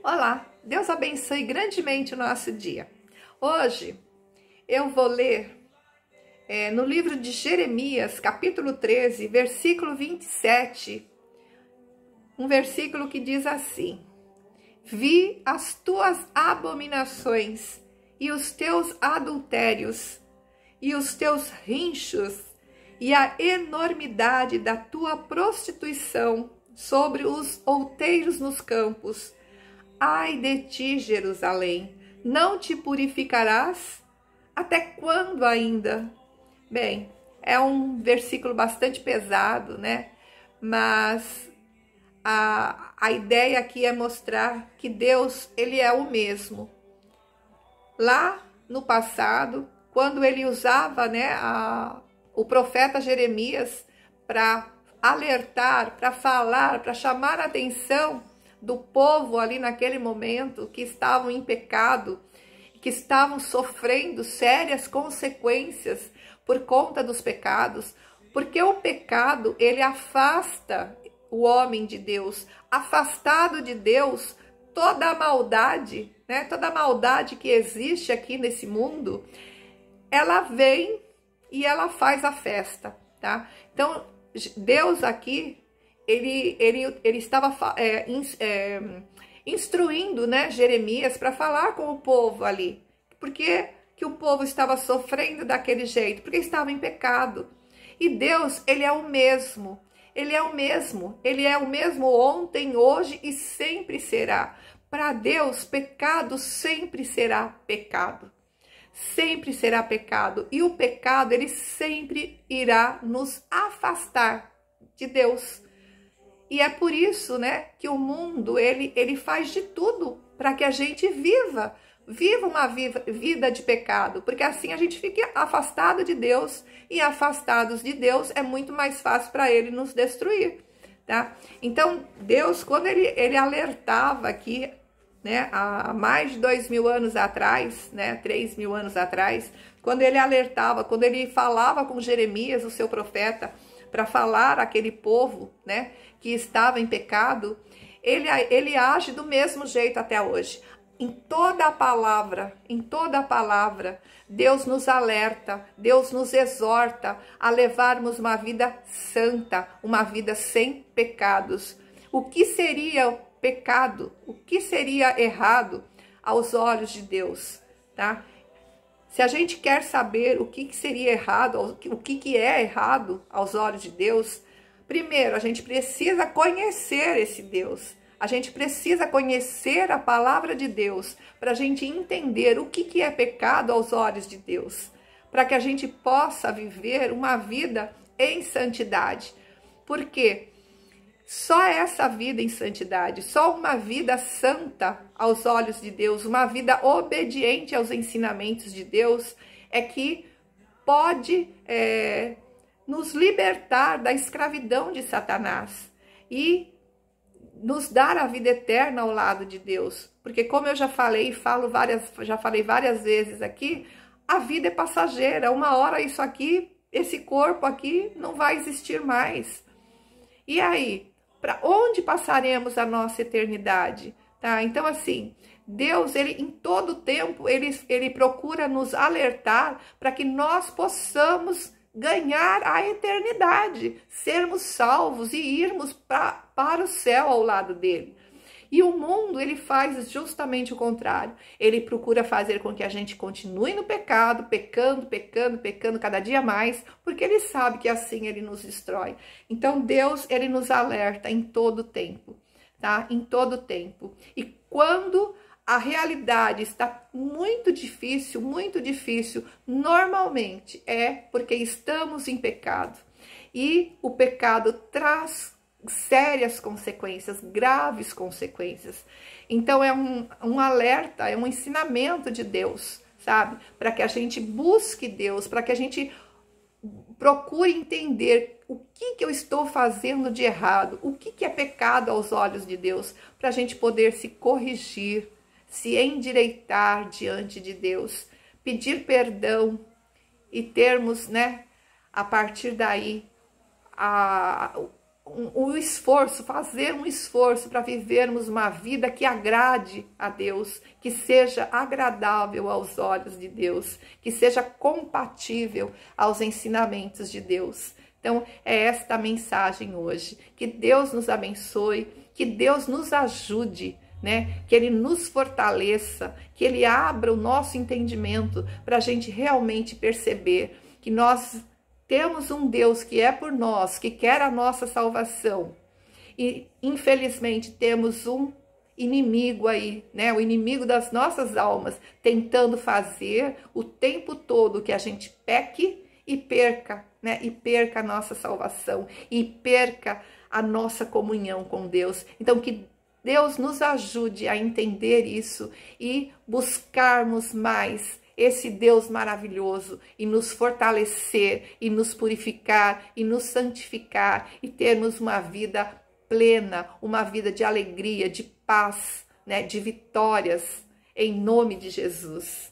Olá, Deus abençoe grandemente o nosso dia. Hoje eu vou ler no livro de Jeremias, capítulo 13, versículo 27, um versículo que diz assim: Vi as tuas abominações e os teus adultérios e os teus rinchos e a enormidade da tua prostituição sobre os outeiros nos campos. Ai de ti, Jerusalém, não te purificarás? Até quando ainda? Bem, é um versículo bastante pesado, né? Mas a ideia aqui é mostrar que Deus, ele é o mesmo. Lá no passado, quando ele usava, né, o profeta Jeremias para alertar, para falar, para chamar a atenção do povo ali naquele momento que estavam em pecado, que estavam sofrendo sérias consequências por conta dos pecados, porque o pecado, ele afasta o homem de Deus. Afastado de Deus, toda a maldade, né, toda a maldade que existe aqui nesse mundo, ela vem e ela faz a festa, tá? Então, Deus aqui, ele estava instruindo, né, Jeremias para falar com o povo ali. Por que o povo estava sofrendo daquele jeito? Porque estava em pecado. E Deus, ele é o mesmo. Ele é o mesmo. Ele é o mesmo ontem, hoje e sempre será. Para Deus, pecado sempre será pecado. Sempre será pecado. E o pecado, ele sempre irá nos afastar de Deus. E é por isso, né, que o mundo, ele faz de tudo para que a gente viva uma vida de pecado, porque assim a gente fica afastado de Deus, e afastados de Deus é muito mais fácil para ele nos destruir, tá? Então, Deus, quando ele alertava aqui, né, há mais de 2.000 anos atrás, né, 3.000 anos atrás, quando ele alertava, quando ele falava com Jeremias, o seu profeta, para falar àquele povo, né, que estava em pecado, ele age do mesmo jeito até hoje. Em toda a palavra, Deus nos alerta, Deus nos exorta a levarmos uma vida santa, uma vida sem pecados. O que seria pecado? O que seria errado aos olhos de Deus, tá? Se a gente quer saber o que seria errado, o que é errado aos olhos de Deus, primeiro a gente precisa conhecer esse Deus. A gente precisa conhecer a palavra de Deus para a gente entender o que é pecado aos olhos de Deus, para que a gente possa viver uma vida em santidade. Porque só essa vida em santidade, só uma vida santa aos olhos de Deus, uma vida obediente aos ensinamentos de Deus, é que pode nos libertar da escravidão de Satanás e nos dar a vida eterna ao lado de Deus. Porque como eu já falei, já falei várias vezes aqui, a vida é passageira. Uma hora isso aqui, esse corpo aqui não vai existir mais. E aí, para onde passaremos a nossa eternidade? Tá? Então assim, Deus, ele em todo tempo, ele procura nos alertar para que nós possamos ganhar a eternidade, sermos salvos e irmos para o céu ao lado dele. E o mundo, ele faz justamente o contrário. Ele procura fazer com que a gente continue no pecado, pecando cada dia mais, porque ele sabe que assim ele nos destrói. Então Deus, ele nos alerta em todo tempo, tá? Em todo tempo. E quando a realidade está muito difícil, normalmente é porque estamos em pecado. E o pecado traz sérias consequências, graves consequências. Então é um alerta, é um ensinamento de Deus, sabe? Para que a gente busque Deus, para que a gente procure entender o que eu estou fazendo de errado, o que é pecado aos olhos de Deus, para a gente poder se corrigir, se endireitar diante de Deus, pedir perdão e termos, né, a partir daí, o esforço, fazer um esforço para vivermos uma vida que agrade a Deus, que seja agradável aos olhos de Deus, que seja compatível aos ensinamentos de Deus. Então, é esta a mensagem hoje. Que Deus nos abençoe, que Deus nos ajude, né? Que Ele nos fortaleça, que Ele abra o nosso entendimento para a gente realmente perceber que nós temos um Deus que é por nós, que quer a nossa salvação. E, infelizmente, temos um inimigo aí, né? O inimigo das nossas almas, tentando fazer o tempo todo que a gente peque e perca, né? E perca a nossa salvação, e perca a nossa comunhão com Deus. Então, que Deus nos ajude a entender isso e buscarmos mais esse Deus maravilhoso e nos fortalecer e nos purificar e nos santificar e termos uma vida plena, uma vida de alegria, de paz, né, de vitórias, em nome de Jesus.